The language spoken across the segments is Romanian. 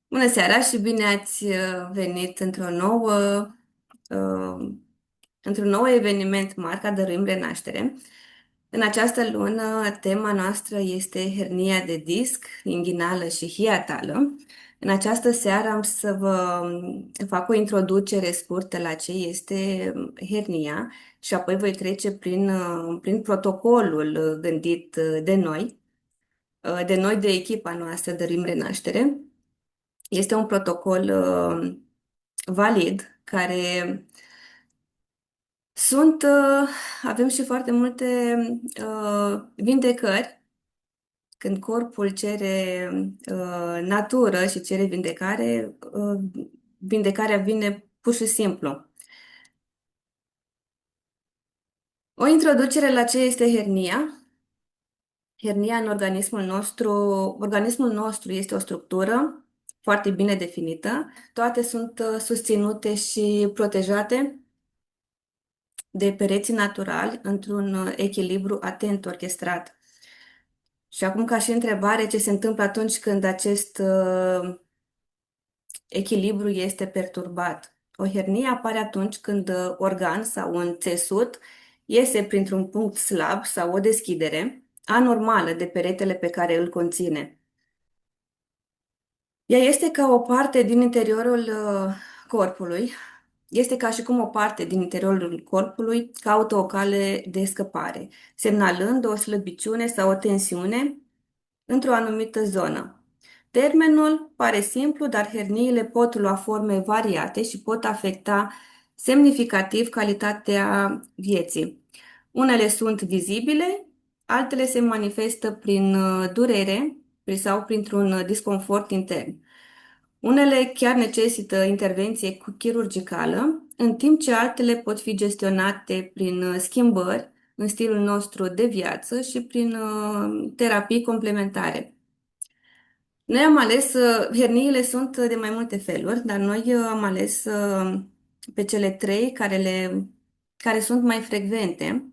Bună seara și bine ați venit uh, într-un nou eveniment Marca Dăruim Renaștere. În această lună, tema noastră este hernia de disc, inghinală și hiatală. În această seară am să vă fac o introducere scurtă la ce este hernia și apoi voi trece prin protocolul gândit de echipa noastră Dăruim Renaștere. Este un protocol valid care sunt, avem și foarte multe vindecări când corpul cere natură și cere vindecare, vindecarea vine pur și simplu. O introducere la ce este hernia. Hernia în organismul nostru este o structură foarte bine definită. Toate sunt susținute și protejate de pereții naturali într-un echilibru atent orchestrat. Și acum, ca și întrebare, ce se întâmplă atunci când acest echilibru este perturbat? O hernie apare atunci când organ sau un țesut iese printr-un punct slab sau o deschidere anormală de peretele pe care îl conține. Ea este ca o parte din interiorul corpului, este ca și cum o parte din interiorul corpului caută o cale de scăpare, semnalând o slăbiciune sau o tensiune într-o anumită zonă. Termenul pare simplu, dar herniile pot lua forme variate și pot afecta semnificativ calitatea vieții. Unele sunt vizibile, altele se manifestă prin durere sau printr-un disconfort intern. Unele chiar necesită intervenție chirurgicală, în timp ce altele pot fi gestionate prin schimbări în stilul nostru de viață și prin terapii complementare. Noi am ales, herniile sunt de mai multe feluri, dar noi am ales pe cele trei care sunt mai frecvente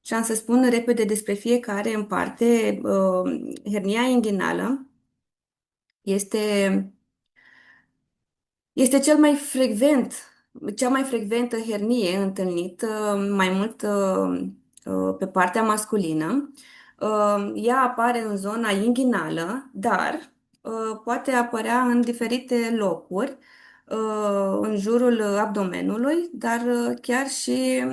și am să spun repede despre fiecare în parte. Hernia inghinală este Este cea mai frecventă hernie întâlnită mai mult pe partea masculină. Ea apare în zona inghinală, dar poate apărea în diferite locuri, în jurul abdomenului, dar chiar și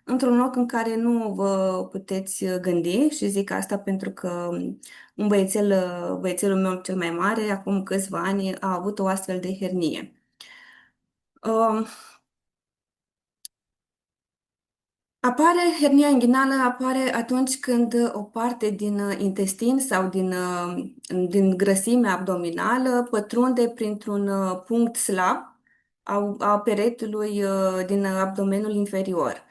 într-un loc în care nu vă puteți gândi, și zic asta pentru că băiețelul meu cel mai mare, acum câțiva ani, a avut o astfel de hernie. Um, Hernia inghinală apare atunci când o parte din intestin sau din grăsimea abdominală pătrunde printr-un punct slab a peretelui din abdomenul inferior.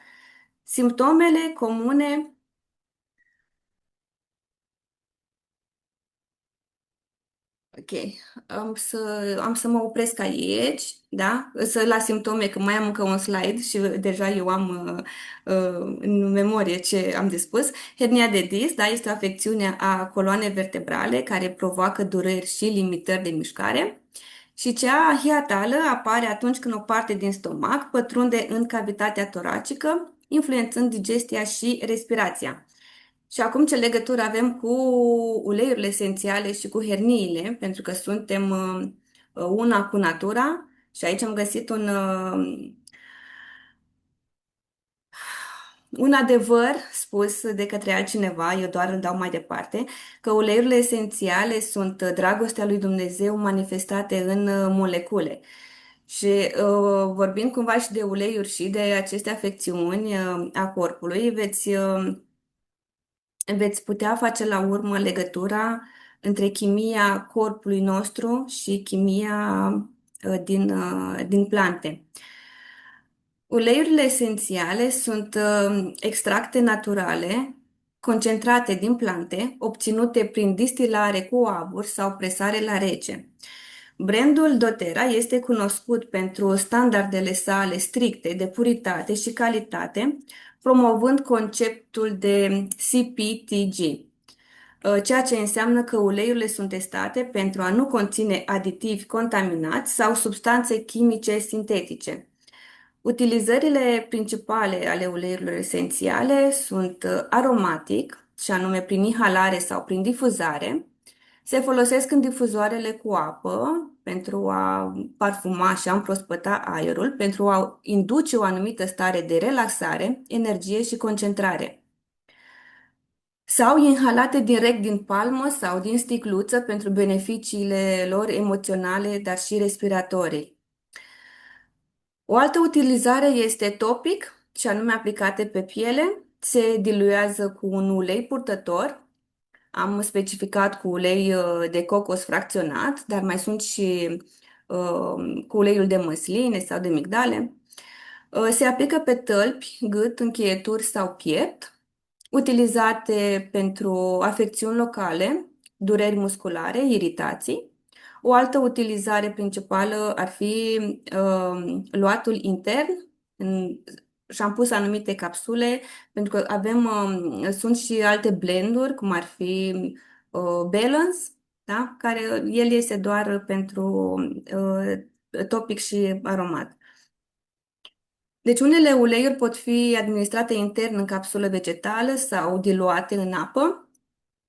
Simptomele comune. Ok, am să mă opresc aici, da? La simptome, că mai am încă un slide și deja eu am în memorie ce am de spus. Hernia de disc, da, este o afecțiune a coloanei vertebrale care provoacă dureri și limitări de mișcare. Și cea hiatală apare atunci când o parte din stomac pătrunde în cavitatea toracică, influențând digestia și respirația. Și acum ce legătură avem cu uleiurile esențiale și cu herniile, pentru că suntem una cu natura și aici am găsit un adevăr spus de către altcineva, eu doar îl dau mai departe, că uleiurile esențiale sunt dragostea lui Dumnezeu manifestate în molecule. Și vorbind cumva și de uleiuri și de aceste afecțiuni a corpului, veți putea face la urmă legătura între chimia corpului nostru și chimia din plante. Uleiurile esențiale sunt extracte naturale concentrate din plante, obținute prin distilare cu abur sau presare la rece. Brandul doTERRA este cunoscut pentru standardele sale stricte de puritate și calitate, promovând conceptul de CPTG. ceea ce înseamnă că uleiurile sunt testate pentru a nu conține aditivi contaminați sau substanțe chimice sintetice. Utilizările principale ale uleiurilor esențiale sunt aromatic, și anume prin inhalare sau prin difuzare. Se folosesc în difuzoarele cu apă pentru a parfuma și a împrospăta aerul, pentru a induce o anumită stare de relaxare, energie și concentrare. Sau inhalate direct din palmă sau din sticluță pentru beneficiile lor emoționale, dar și respiratorii. O altă utilizare este topic, și anume aplicate pe piele. Se diluează cu un ulei purtător. Am specificat cu ulei de cocos fracționat, dar mai sunt și cu uleiul de măsline sau de migdale. Se aplică pe tălpi, gât, încheieturi sau piept, utilizate pentru afecțiuni locale, dureri musculare, iritații. O altă utilizare principală ar fi luatul intern. Și-am pus anumite capsule pentru că sunt și alte blenduri, cum ar fi Balance, da? Care el este doar pentru topic și aromat. Deci unele uleiuri pot fi administrate intern în capsulă vegetală sau diluate în apă.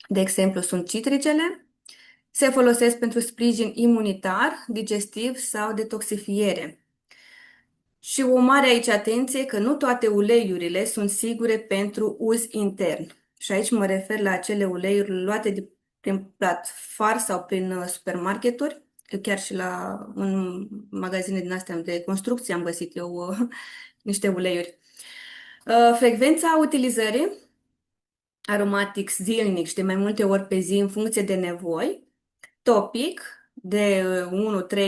De exemplu, sunt citricele. Se folosesc pentru sprijin imunitar, digestiv sau detoxifiere. Și o mare aici atenție că nu toate uleiurile sunt sigure pentru uz intern. Și aici mă refer la acele uleiuri luate prin platfar sau prin supermarketuri, că chiar și la un magazine din astea de construcție am găsit eu niște uleiuri. Frecvența utilizării aromatic zilnic și de mai multe ori pe zi în funcție de nevoi, topic de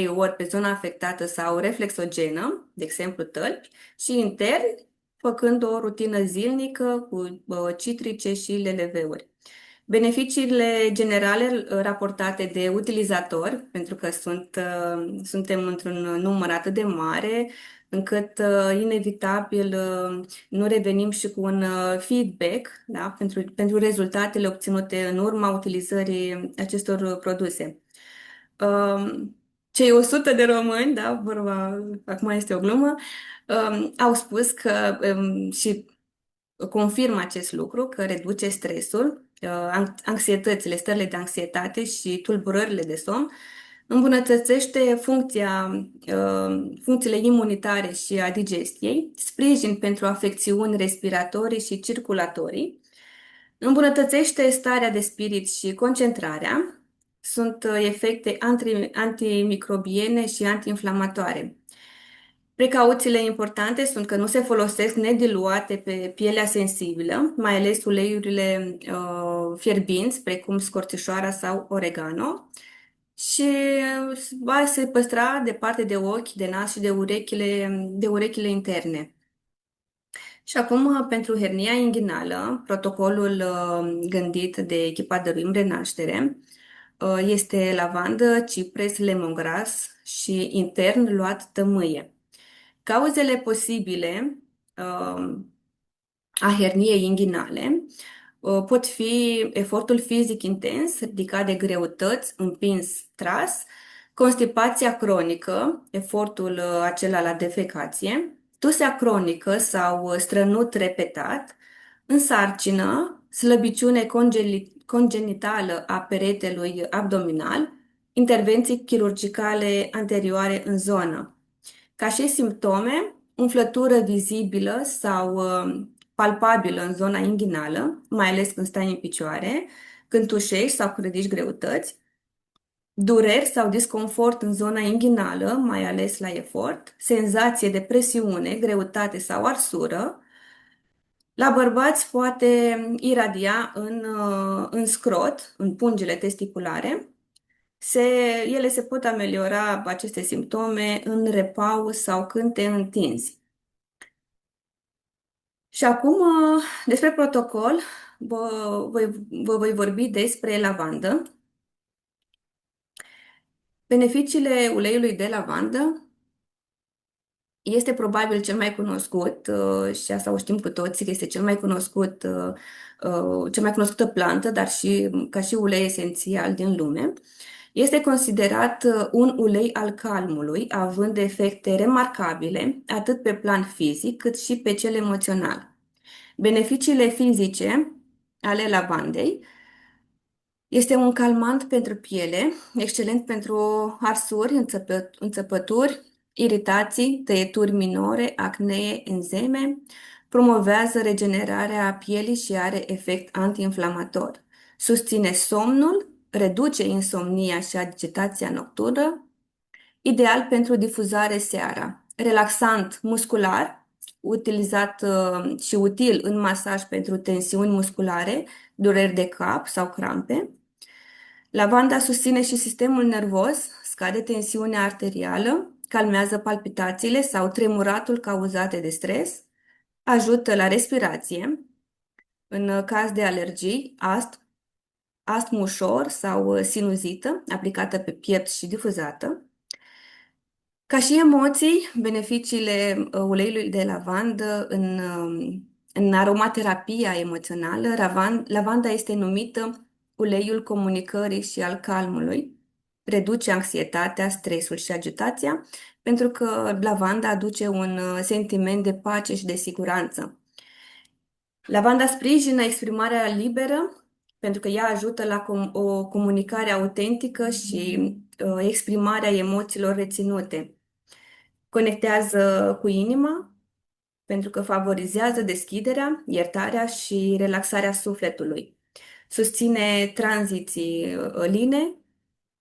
1-3 ori pe zona afectată sau reflexogenă, de exemplu tălpi, și intern, făcând o rutină zilnică cu citrice și LLV-uri. Beneficiile generale raportate de utilizator, pentru că suntem într-un număr atât de mare, încât inevitabil nu revenim și cu un feedback, da, pentru rezultatele obținute în urma utilizării acestor produse. Cei 100 de români, da, vorba, acum este o glumă, au spus că și confirmă acest lucru, că reduce stresul, anxietățile, stările de anxietate și tulburările de somn, îmbunătățește funcțiile imunitare și a digestiei, sprijin pentru afecțiuni respiratorii și circulatorii, îmbunătățește starea de spirit și concentrarea, sunt efecte antimicrobiene și antiinflamatoare. Precauțiile importante sunt că nu se folosesc nediluate pe pielea sensibilă, mai ales uleiurile fierbinți, precum scorțișoara sau oregano, și va se păstra departe de ochi, de nas și de urechile interne. Și acum, pentru hernia inghinală, protocolul gândit de echipa Dăruim Renaștere este lavandă, cipres, lemongrass și intern luat tămâie. Cauzele posibile a herniei inghinale pot fi efortul fizic intens, ridicat de greutăți, împins, tras, constipația cronică, efortul acela la defecație, tusea cronică sau strănut repetat, însarcină, slăbiciune congenitală a peretelui abdominal, intervenții chirurgicale anterioare în zonă. Ca și simptome, umflătură vizibilă sau palpabilă în zona inghinală, mai ales când stai în picioare, când tușești sau când ridici greutăți, dureri sau disconfort în zona inghinală, mai ales la efort, senzație de presiune, greutate sau arsură. La bărbați poate iradia în scrot, în pungile testiculare. Se, ele se pot ameliora aceste simptome în repaus sau când te întinzi. Și acum, despre protocol, vă voi vorbi despre lavandă. Beneficiile uleiului de lavandă Este probabil cel mai cunoscut și asta o știm cu toții, că este cea mai cunoscută plantă, dar și ca și ulei esențial din lume. Este considerat un ulei al calmului, având efecte remarcabile atât pe plan fizic cât și pe cel emoțional. Beneficiile fizice ale lavandei: este un calmant pentru piele, excelent pentru arsuri, înțepături, iritații, tăieturi minore, acnee, enzime, promovează regenerarea pielii și are efect antiinflamator. Susține somnul, reduce insomnia și agitația nocturnă, ideal pentru difuzare seara. Relaxant muscular, utilizat și util în masaj pentru tensiuni musculare, dureri de cap sau crampe. Lavanda susține și sistemul nervos, scade tensiunea arterială, calmează palpitațiile sau tremuratul cauzate de stres, ajută la respirație în caz de alergii, astm ușor sau sinuzită, aplicată pe piept și difuzată. Ca și emoții, beneficiile uleiului de lavandă în aromaterapia emoțională, lavanda este numită uleiul comunicării și al calmului, reduce anxietatea, stresul și agitația, pentru că lavanda aduce un sentiment de pace și de siguranță. Lavanda sprijină exprimarea liberă, pentru că ea ajută la o comunicare autentică și exprimarea emoțiilor reținute. Conectează cu inima, pentru că favorizează deschiderea, iertarea și relaxarea sufletului. Susține tranziții line,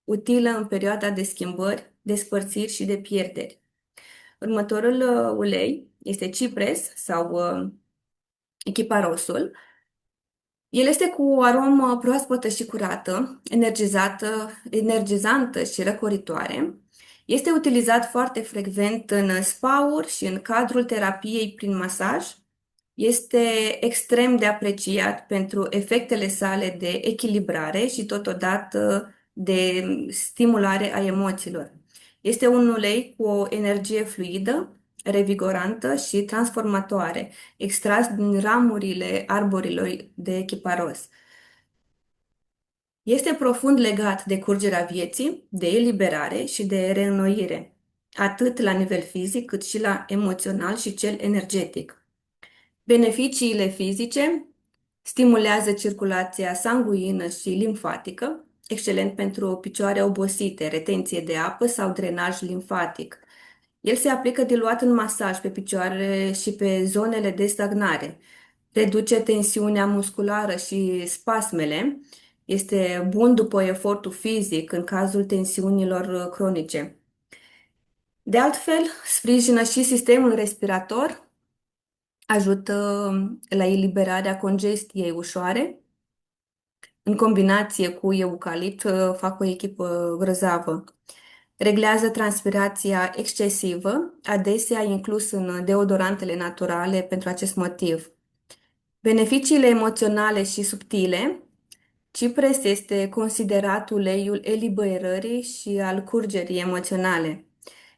utilă în perioada de schimbări, despărțiri și de pierderi. Următorul ulei este cipres sau echiparosul. El este cu o aromă proaspătă și curată, energizantă și răcoritoare. Este utilizat foarte frecvent în spa-uri și în cadrul terapiei prin masaj. Este extrem de apreciat pentru efectele sale de echilibrare și totodată de stimulare a emoțiilor. Este un ulei cu o energie fluidă, revigorantă și transformatoare, extras din ramurile arborilor de echiparos. Este profund legat de curgerea vieții, de eliberare și de reînnoire, atât la nivel fizic cât și la emoțional și cel energetic. Beneficiile fizice: stimulează circulația sanguină și limfatică, excelent pentru picioare obosite, retenție de apă sau drenaj limfatic. El se aplică diluat în masaj pe picioare și pe zonele de stagnare. Reduce tensiunea musculară și spasmele. Este bun după efortul fizic în cazul tensiunilor cronice. De altfel, sprijină și sistemul respirator, ajută la eliberarea congestiei ușoare. În combinație cu eucalipt, fac o echipă grozavă. Reglează transpirația excesivă, adesea inclus în deodorantele naturale pentru acest motiv. Beneficiile emoționale și subtile: cipres este considerat uleiul eliberării și al curgerii emoționale.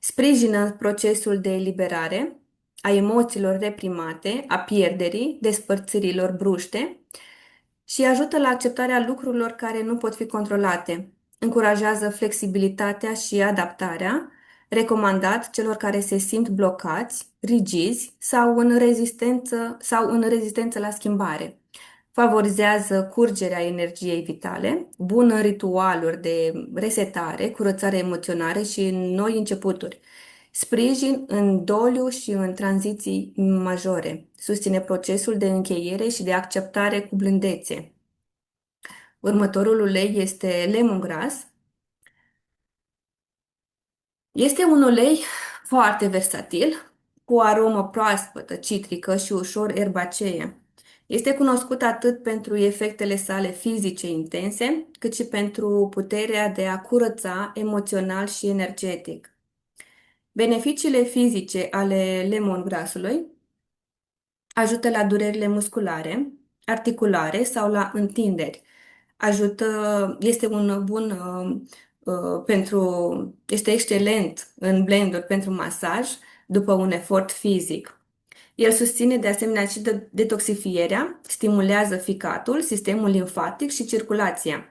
Sprijină procesul de eliberare a emoțiilor reprimate, a pierderii, despărțirilor bruște și ajută la acceptarea lucrurilor care nu pot fi controlate. Încurajează flexibilitatea și adaptarea, recomandat celor care se simt blocați, rigizi sau în rezistență la schimbare. Favorizează curgerea energiei vitale, bun în ritualuri de resetare, curățare emoțională și în noi începuturi. Sprijin în doliu și în tranziții majore. Susține procesul de încheiere și de acceptare cu blândețe. Următorul ulei este lemongrass. Este un ulei foarte versatil, cu o aromă proaspătă, citrică și ușor erbacee. Este cunoscut atât pentru efectele sale fizice intense, cât și pentru puterea de a curăța emoțional și energetic. Beneficiile fizice ale lemongrassului: ajută la durerile musculare, articulare sau la întinderi. Este un bun este excelent în blenduri pentru masaj, după un efort fizic. El susține de asemenea și detoxifierea, stimulează ficatul, sistemul limfatic și circulația.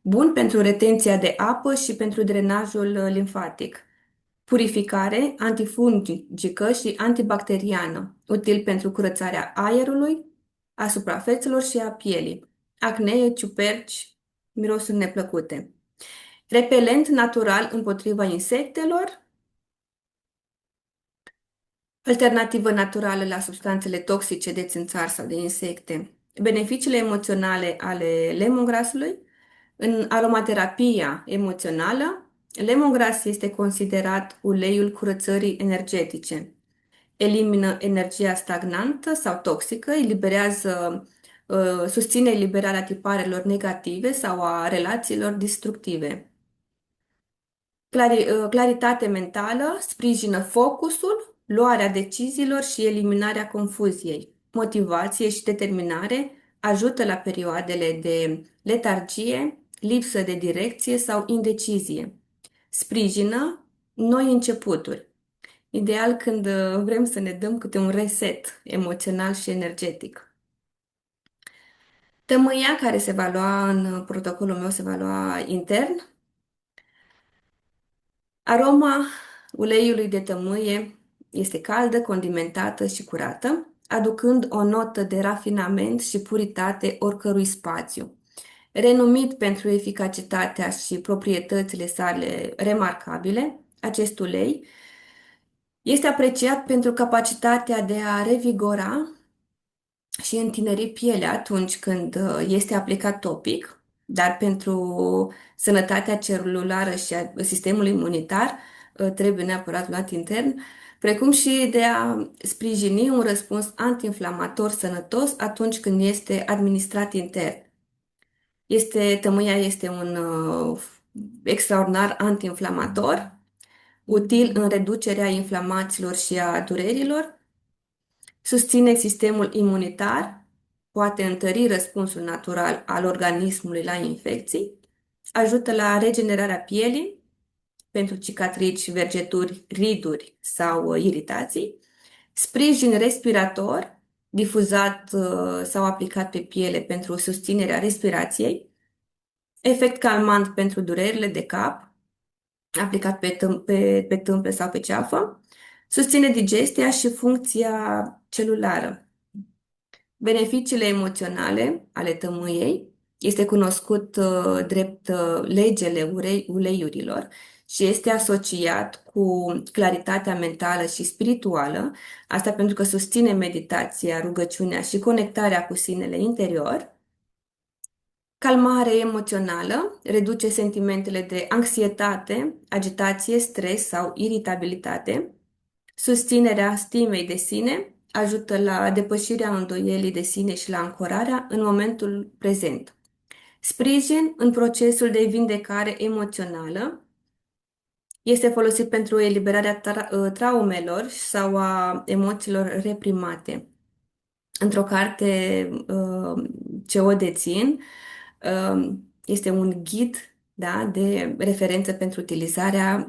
Bun pentru retenția de apă și pentru drenajul limfatic. Purificare, antifungică și antibacteriană, util pentru curățarea aerului, a suprafețelor și a pielii. Acnee, ciuperci, mirosuri neplăcute. Repelent natural împotriva insectelor, alternativă naturală la substanțele toxice de țânțar sau de insecte. Beneficiile emoționale ale lemongrasului. În aromaterapia emoțională, lemongrass este considerat uleiul curățării energetice. Elimină energia stagnantă sau toxică, susține eliberarea tiparelor negative sau a relațiilor destructive. Claritate mentală sprijină focusul, luarea deciziilor și eliminarea confuziei. Motivație și determinare ajută la perioadele de letargie, lipsă de direcție sau indecizie. Sprijină noi începuturi. Ideal când vrem să ne dăm câte un reset emoțional și energetic. Tămâia care se va lua în protocolul meu se va lua intern. Aroma uleiului de tămâie este caldă, condimentată și curată, aducând o notă de rafinament și puritate oricărui spațiu. Renumit pentru eficacitatea și proprietățile sale remarcabile, acest ulei este apreciat pentru capacitatea de a revigora și întineri pielea atunci când este aplicat topic, dar pentru sănătatea celulară și a sistemului imunitar trebuie neapărat luat intern, precum și de a sprijini un răspuns antiinflamator sănătos atunci când este administrat intern. Tămâia este un extraordinar antiinflamator, util în reducerea inflamațiilor și a durerilor, susține sistemul imunitar, poate întări răspunsul natural al organismului la infecții, ajută la regenerarea pielii pentru cicatrici, vergeturi, riduri sau iritații, sprijin respirator difuzat sau aplicat pe piele pentru susținerea respirației, efect calmant pentru durerile de cap, aplicat pe tâmple sau pe ceafă, susține digestia și funcția celulară. Beneficiile emoționale ale tămâiei este cunoscut drept legele uleiurilor și este asociat cu claritatea mentală și spirituală, asta pentru că susține meditația, rugăciunea și conectarea cu sinele interior. Calmare emoțională reduce sentimentele de anxietate, agitație, stres sau iritabilitate. Susținerea stimei de sine ajută la depășirea îndoielii de sine și la ancorarea în momentul prezent. Sprijin în procesul de vindecare emoțională este folosit pentru eliberarea traumelor sau a emoțiilor reprimate. Într-o carte ce o dețin, este un ghid, da, de referență pentru utilizarea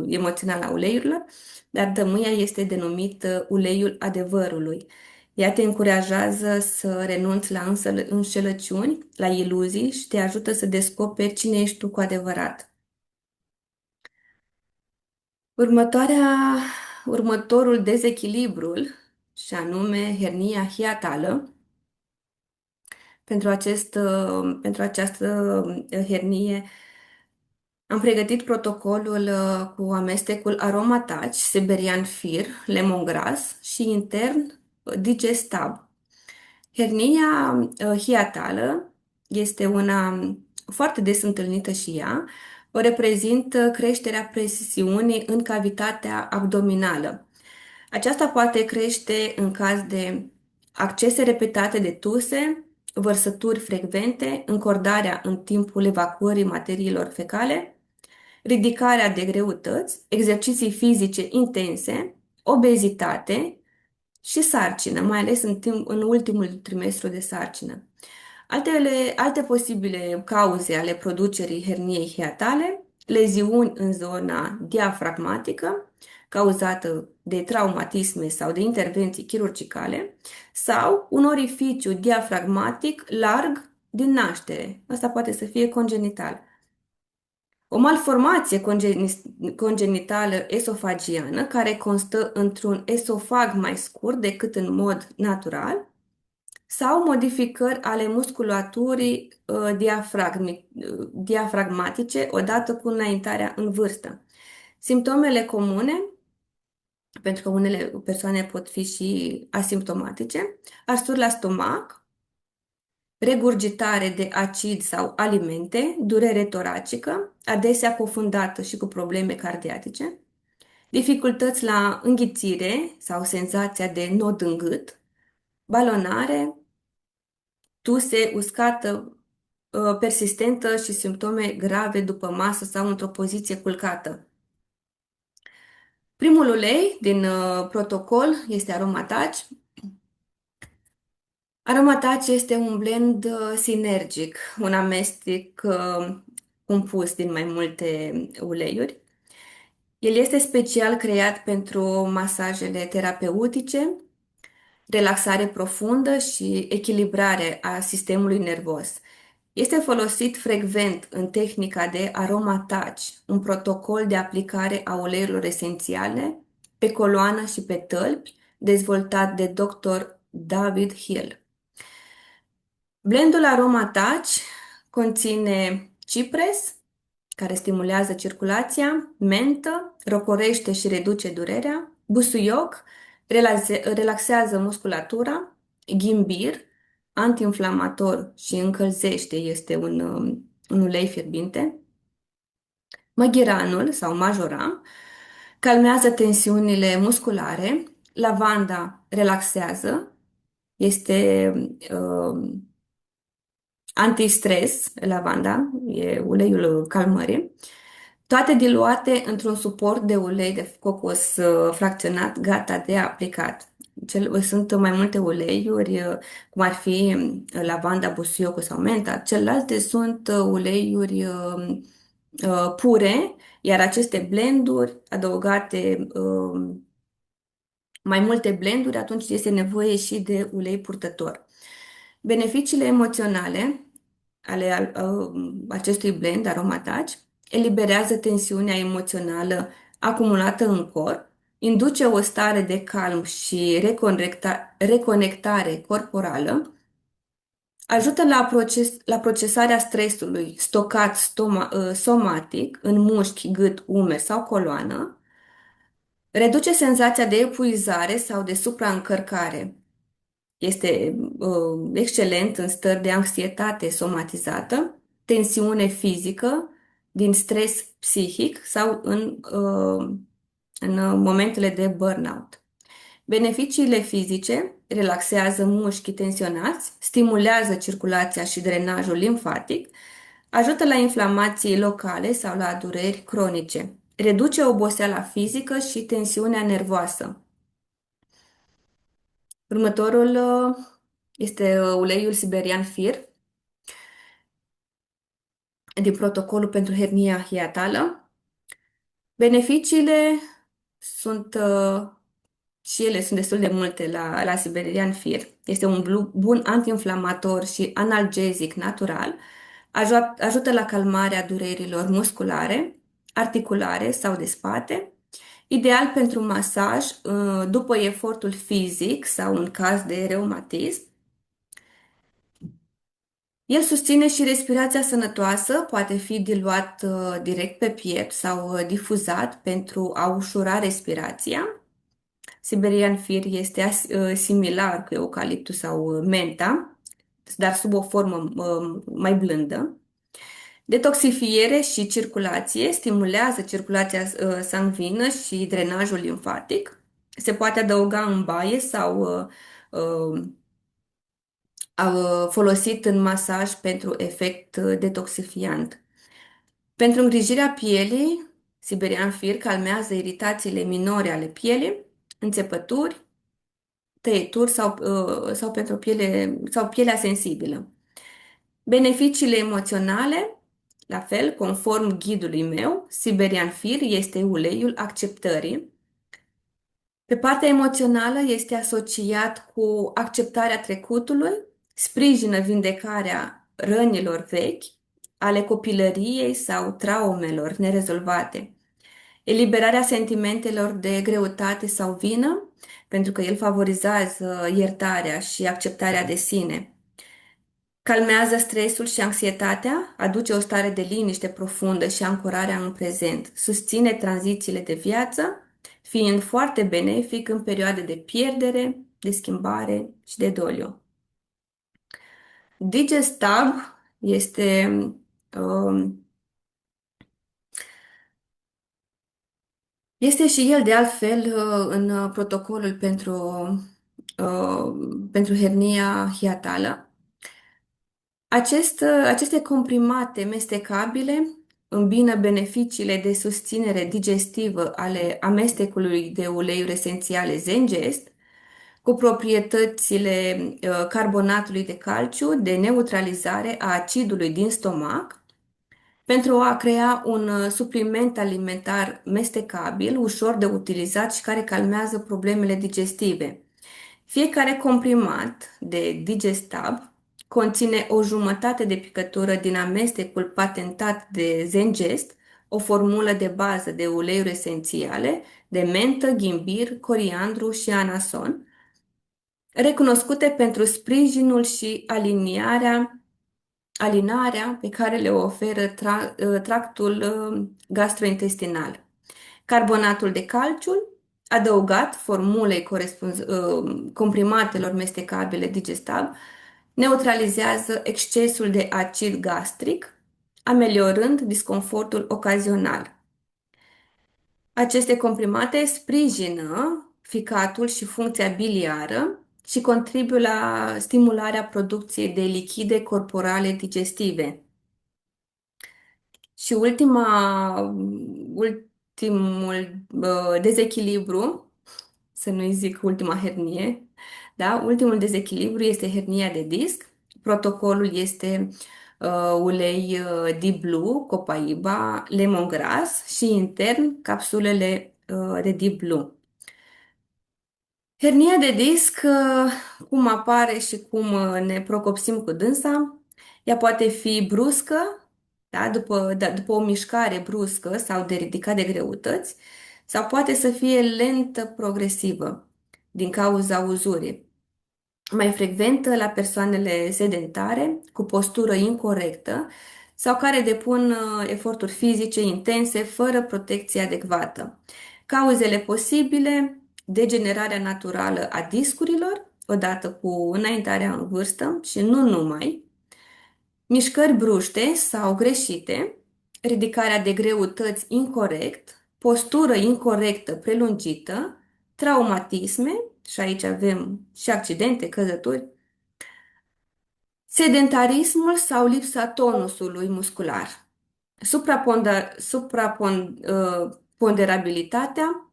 emoțională a uleiurilor, dar tămâia este denumit uleiul adevărului. Ea te încurajează să renunți la înșelăciuni, la iluzii și te ajută să descoperi cine ești tu cu adevărat. Următorul dezechilibrul, și anume hernia hiatală. Pentru această hernie am pregătit protocolul cu amestecul Aromataci, Siberian Fir, lemongrass și intern Digestab. Hernia hiatală este una foarte des întâlnită și ea, o reprezintă creșterea presiunii în cavitatea abdominală. Aceasta poate crește în caz de accese repetate de tuse, vărsături frecvente, încordarea în timpul evacuării materiilor fecale, ridicarea de greutăți, exerciții fizice intense, obezitate și sarcină, mai ales în ultimul trimestru de sarcină. Alte posibile cauze ale producerii herniei hiatale leziuni în zona diafragmatică, cauzată de traumatisme sau de intervenții chirurgicale, sau un orificiu diafragmatic larg din naștere. Asta poate să fie congenital. O malformație congenitală esofagiană care constă într-un esofag mai scurt decât în mod natural sau modificări ale musculaturii diafragmatice odată cu înaintarea în vârstă. Simptomele comune, pentru că unele persoane pot fi și asimptomatice, arsuri la stomac, regurgitare de acid sau alimente, durere toracică, adesea cofundată și cu probleme cardiace, dificultăți la înghițire sau senzația de nod în gât, balonare, tuse uscată, persistentă și simptome grave după masă sau într-o poziție culcată. Primul ulei din protocol este Aromataci. Aromataci este un blend sinergic, un amestec compus din mai multe uleiuri. El este special creat pentru masajele terapeutice, relaxare profundă și echilibrare a sistemului nervos. Este folosit frecvent în tehnica de aroma touch, un protocol de aplicare a uleiurilor esențiale pe coloană și pe tălpi, dezvoltat de Dr. David Hill. Blendul Aroma Touch conține cipres, care stimulează circulația, mentă, rocorește și reduce durerea, busuioc, relaxează musculatura, ghimbir, antiinflamator și încălzește, este un ulei fierbinte, măghiranul sau majoram, calmează tensiunile musculare, lavanda relaxează, este antistres, lavanda, e uleiul calmării, toate diluate într-un suport de ulei de cocos fracționat, gata de aplicat. Sunt mai multe uleiuri, cum ar fi lavanda, busuiocul sau menta. Celelalte sunt uleiuri pure, iar aceste blenduri adăugate, mai multe blenduri, atunci este nevoie și de ulei purtător. Beneficiile emoționale ale acestui blend aromataci eliberează tensiunea emoțională acumulată în corp, induce o stare de calm și reconectare corporală, ajută la procesarea stresului stocat somatic în mușchi, gât, umeri sau coloană, reduce senzația de epuizare sau de supraîncărcare. Este excelent în stări de anxietate somatizată, tensiune fizică, din stres psihic sau în momentele de burnout. Beneficiile fizice: relaxează mușchii tensionați, stimulează circulația și drenajul limfatic, ajută la inflamații locale sau la dureri cronice, reduce oboseala fizică și tensiunea nervoasă. Următorul este uleiul siberian Fir din protocolul pentru hernia hiatală. Beneficiile sunt și ele sunt destul de multe la siberian Fir. Este un bun antiinflamator și analgezic natural. Ajută la calmarea durerilor musculare, articulare sau de spate. Ideal pentru masaj după efortul fizic sau în caz de reumatism. El susține și respirația sănătoasă, poate fi diluat direct pe piept sau difuzat pentru a ușura respirația. Siberian Fir este similar cu eucaliptus sau menta, dar sub o formă mai blândă. Detoxifiere și circulație, stimulează circulația sanguină și drenajul limfatic. Se poate adăuga în baie sau folosit în masaj pentru efect detoxifiant. Pentru îngrijirea pielii, Siberian Fir calmează iritațiile minore ale pielii, înțepături, tăieturi sau pentru pielea sensibilă. Beneficiile emoționale: La fel, conform ghidului meu, Siberian Fir este uleiul acceptării. Pe partea emoțională este asociat cu acceptarea trecutului, sprijină vindecarea rănilor vechi, ale copilăriei sau traumelor nerezolvate, eliberarea sentimentelor de greutate sau vină, pentru că el favorizează iertarea și acceptarea de sine. Calmează stresul și anxietatea, aduce o stare de liniște profundă și ancorarea în prezent, susține tranzițiile de viață, fiind foarte benefic în perioade de pierdere, de schimbare și de doliu. Digestab este um, este și el de altfel în protocolul pentru hernia hiatală. Aceste comprimate mestecabile îmbină beneficiile de susținere digestivă ale amestecului de uleiuri esențiale Zengest cu proprietățile carbonatului de calciu de neutralizare a acidului din stomac pentru a crea un supliment alimentar mestecabil, ușor de utilizat și care calmează problemele digestive. Fiecare comprimat de Digestab conține o jumătate de picătură din amestecul patentat de Zengest, o formulă de bază de uleiuri esențiale de mentă, ghimbir, coriandru și anason, recunoscute pentru sprijinul și alinarea pe care le oferă tractul gastrointestinal. Carbonatul de calciu, adăugat formulei comprimatelor mestecabile Digestab, neutralizează excesul de acid gastric, ameliorând disconfortul ocazional. Aceste comprimate sprijină ficatul și funcția biliară și contribuie la stimularea producției de lichide corporale digestive. Și ultimul dezechilibru, să nu-i zic ultima hernie, da? Ultimul dezechilibru este hernia de disc. Protocolul este ulei Deep Blue, copaiba, lemongrass și intern capsulele de Deep Blue. Hernia de disc, cum apare și cum ne procopsim cu dânsa, ea poate fi bruscă, da, după o mișcare bruscă sau de ridicat de greutăți, sau poate să fie lentă, progresivă, din cauza uzurii. Mai frecventă la persoanele sedentare, cu postură incorrectă sau care depun eforturi fizice intense fără protecție adecvată. Cauzele posibile: degenerarea naturală a discurilor, odată cu înaintarea în vârstă și nu numai, mișcări bruște sau greșite, ridicarea de greutăți incorrect, postură incorrectă prelungită, traumatisme, și aici avem și accidente, căzături, sedentarismul sau lipsa tonusului muscular, supraponderabilitatea,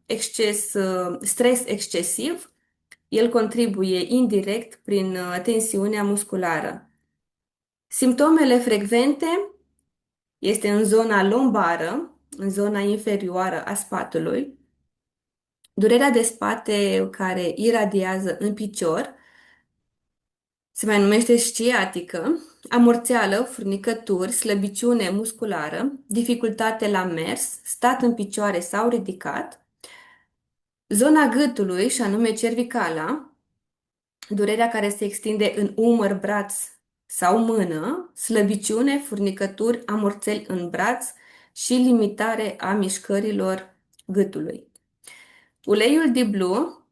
stres excesiv, el contribuie indirect prin tensiunea musculară. Simptomele frecvente este în zona lombară, în zona inferioară a spatelului, durerea de spate care iradiază în picior, se mai numește sciatică, amorțeală, furnicături, slăbiciune musculară, dificultate la mers, stat în picioare sau ridicat, zona gâtului, și anume cervicala, durerea care se extinde în umăr, braț sau mână, slăbiciune, furnicături, amorțeli în braț și limitare a mișcărilor gâtului. Uleiul de Blue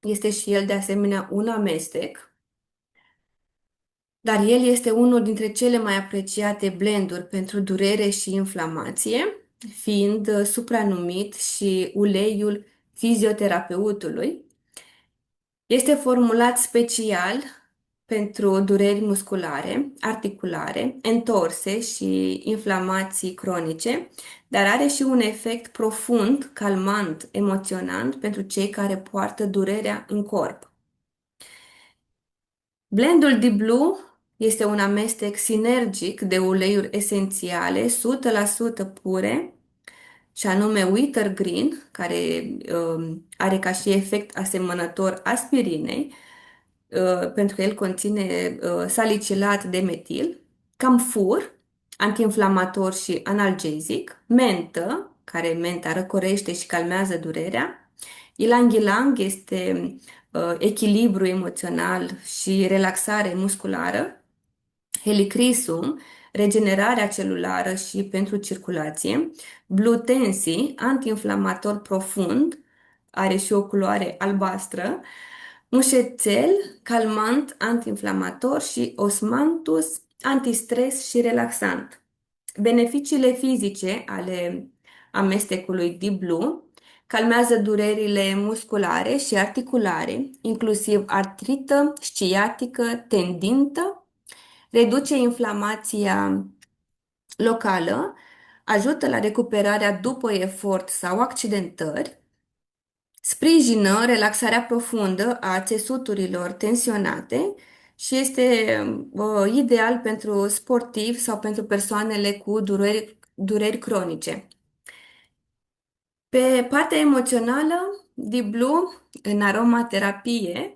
este și el de asemenea un amestec, dar el este unul dintre cele mai apreciate blenduri pentru durere și inflamație, fiind supranumit și uleiul fizioterapeutului. Este formulat special pentru dureri musculare, articulare, întorse și inflamații cronice, dar are și un efect profund, calmant, emoționant pentru cei care poartă durerea în corp. Blendul Deep Blue Este un amestec sinergic de uleiuri esențiale, 100% pure, și anume Wintergreen, care are ca și efect asemănător aspirinei, pentru că el conține salicilat de metil, camfur, antiinflamator și analgezic, mentă, care menta răcorește și calmează durerea, ylang-ylang este echilibru emoțional și relaxare musculară, helicrisum, regenerarea celulară și pentru circulație, Blutensi, antiinflamator profund, are și o culoare albastră, mușețel, calmant, antiinflamator și osmanthus, antistres și relaxant. Beneficiile fizice ale amestecului Deep Blue: calmează durerile musculare și articulare, inclusiv artrită, sciatică, tendintă, reduce inflamația locală, ajută la recuperarea după efort sau accidentări, sprijină relaxarea profundă a țesuturilor tensionate și este ideal pentru sportivi sau pentru persoanele cu dureri cronice. Pe partea emoțională, Deep Blue, în aromaterapie,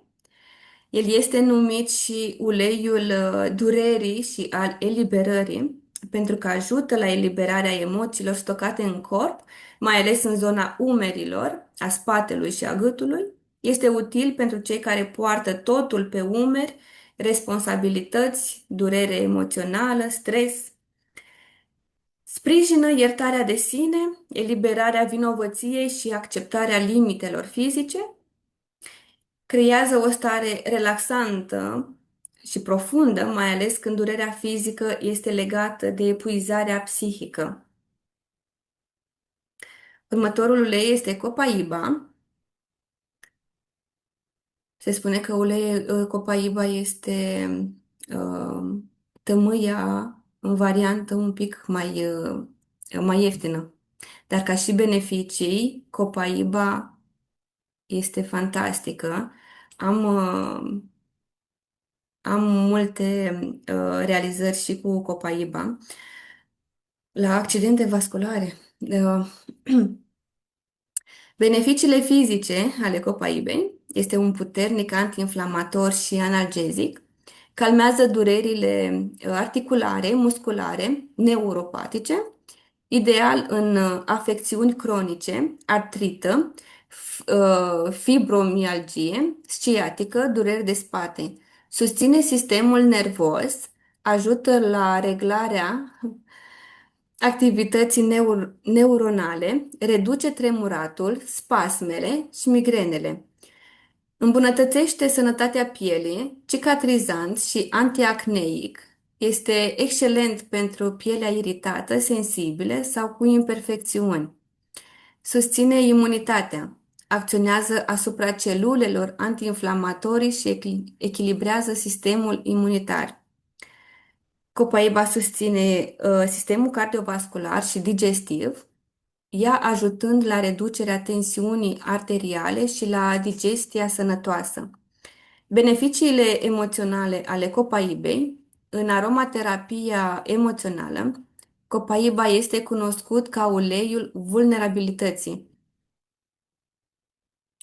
el este numit și uleiul durerii și al eliberării, pentru că ajută la eliberarea emoțiilor stocate în corp, mai ales în zona umerilor, a spatelui și a gâtului. Este util pentru cei care poartă totul pe umeri, responsabilități, durere emoțională, stres. Sprijină iertarea de sine, eliberarea vinovăției și acceptarea limitelor fizice. Creează o stare relaxantă și profundă, mai ales când durerea fizică este legată de epuizarea psihică. Următorul ulei este copaiba. Se spune că copaiba este uh, tămâia în variantă un pic mai ieftină. Dar ca și beneficii, copaiba este fantastică. Am Am multe realizări și cu copaiba la accidente vasculare. Uh, Beneficiile fizice ale copaibei: este un puternic antiinflamator și analgezic, calmează durerile articulare, musculare, neuropatice, ideal în afecțiuni cronice, artrită, fibromialgie, sciatică, dureri de spate. Susține sistemul nervos, ajută la reglarea activității neuronale, reduce tremuratul, spasmele și migrenele. Îmbunătățește sănătatea pielii, cicatrizant și antiacneic. Este excelent pentru pielea iritată, sensibilă sau cu imperfecțiuni. Susține imunitatea, acționează asupra celulelor antiinflamatorii și echilibrează sistemul imunitar. Copaiba susține sistemul cardiovascular și digestiv, ea ajutând la reducerea tensiunii arteriale și la digestia sănătoasă. Beneficiile emoționale ale copaibei: în aromaterapia emoțională, copaiba este cunoscut ca uleiul vulnerabilității.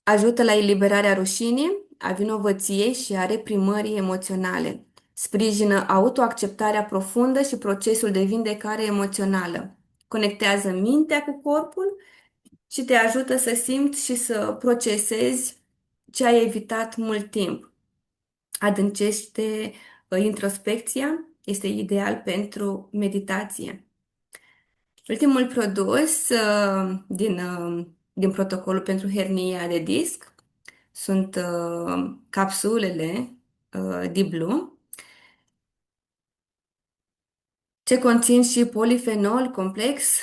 Ajută la eliberarea rușinii, a vinovăției și a reprimării emoționale. Sprijină autoacceptarea profundă și procesul de vindecare emoțională. Conectează mintea cu corpul și te ajută să simți și să procesezi ce ai evitat mult timp. Adâncește introspecția, este ideal pentru meditație. Ultimul produs din protocolul pentru hernia de disc sunt capsulele Diblu, ce conțin și polifenol complex,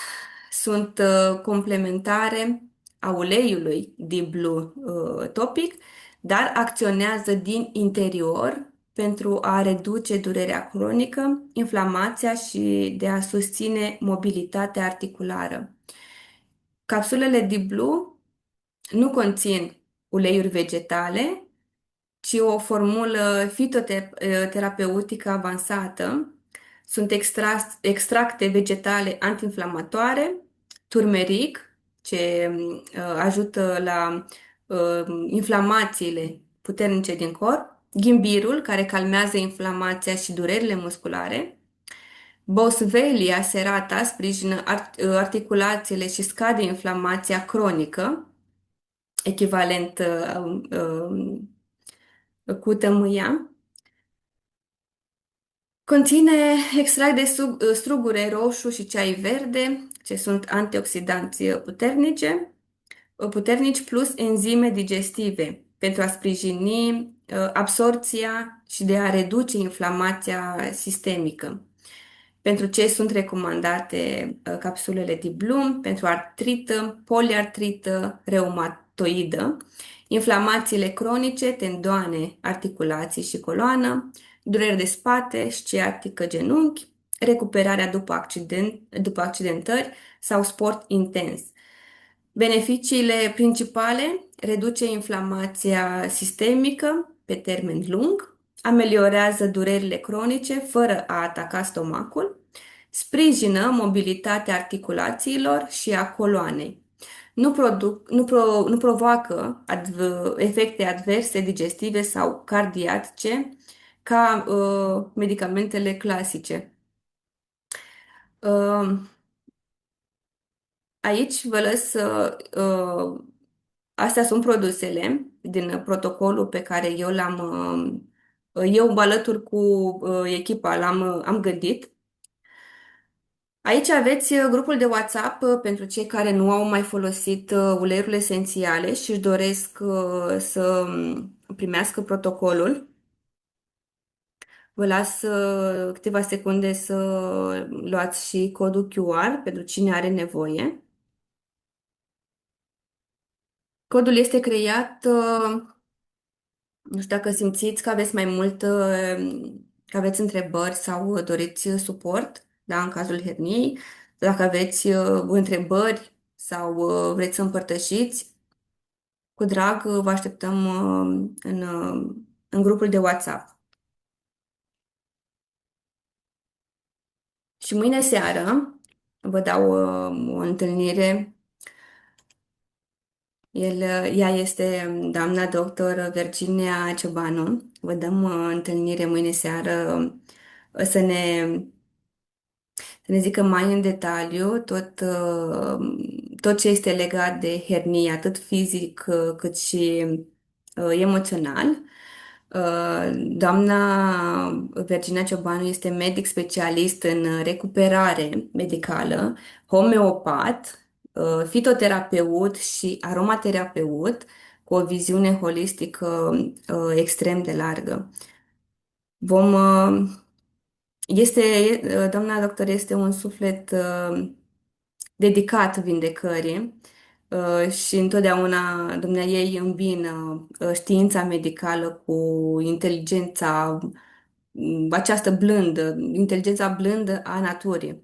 sunt complementare a uleiului Diblu topic, dar acționează din interior pentru a reduce durerea cronică, inflamația și de a susține mobilitatea articulară. Capsulele Diblu nu conțin uleiuri vegetale, ci o formulă fitoterapeutică avansată. Sunt extracte vegetale antiinflamatoare, turmeric, ce ajută la inflamațiile puternice din corp, ghimbirul, care calmează inflamația și durerile musculare, Boswellia serrata sprijină articulațiile și scade inflamația cronică, echivalent cu tămâia. Conține extract de strugure roșu și ceai verde, ce sunt antioxidanți puternici plus enzime digestive pentru a sprijini absorpția și de a reduce inflamația sistemică. Pentru ce sunt recomandate capsulele de Bloom? Pentru artrită, poliartrită, reumatoidă, inflamațiile cronice, tendoane, articulații și coloană, dureri de spate, sciatică, genunchi, recuperarea după accidentări sau sport intens. Beneficiile principale: reduce inflamația sistemică pe termen lung, ameliorează durerile cronice fără a ataca stomacul, sprijină mobilitatea articulațiilor și a coloanei. Nu provoacă efecte adverse digestive sau cardiace ca medicamentele clasice. Uh, Aici vă lăs astea sunt produsele din protocolul pe care eu eu alături cu echipa am gândit. Aici aveți grupul de WhatsApp pentru cei care nu au mai folosit uleiurile esențiale și își doresc să primească protocolul. Vă las câteva secunde să luați și codul QR pentru cine are nevoie. Codul este creat, nu știu dacă simțiți că aveți mai mult, că aveți întrebări sau doriți suport, da, în cazul herniei, dacă aveți întrebări sau vreți să împărtășiți, cu drag vă așteptăm în grupul de WhatsApp. Și mâine seară vă dau o întâlnire. Ea este doamna doctor Virginia Ciobanu. Vă dăm întâlnire mâine seară să ne zică mai în detaliu tot ce este legat de hernie, atât fizic cât și emoțional. Doamna Virginia Ciobanu este medic specialist în recuperare medicală, homeopat, fitoterapeut și aromaterapeut cu o viziune holistică extrem de largă. Vom, este, doamna doctor este un suflet dedicat vindecării și întotdeauna dumneaei îmbină știința medicală cu inteligența această blândă, inteligența blândă a naturii.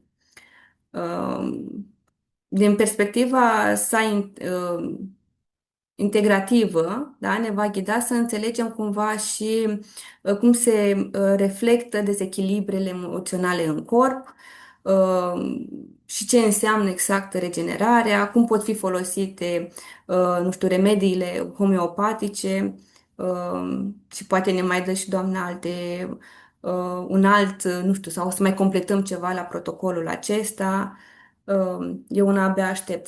Uh, Din perspectiva sa integrativă, da, ne va ghida să înțelegem cumva și cum se reflectă dezechilibrele emoționale în corp și ce înseamnă exact regenerarea, cum pot fi folosite, nu știu, remediile homeopatice și poate ne mai dă și doamna un alt, nu știu, sau să mai completăm ceva la protocolul acesta. Eu una abia aștept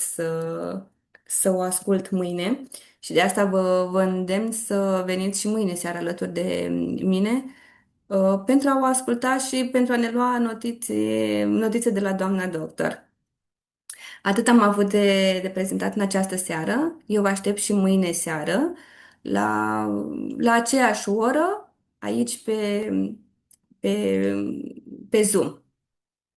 să o ascult mâine și de asta vă îndemn să veniți și mâine seara alături de mine pentru a o asculta și pentru a ne lua notițe de la doamna doctor. Atât am avut de prezentat în această seară. Eu vă aștept și mâine seară la, la aceeași oră aici pe, pe Zoom.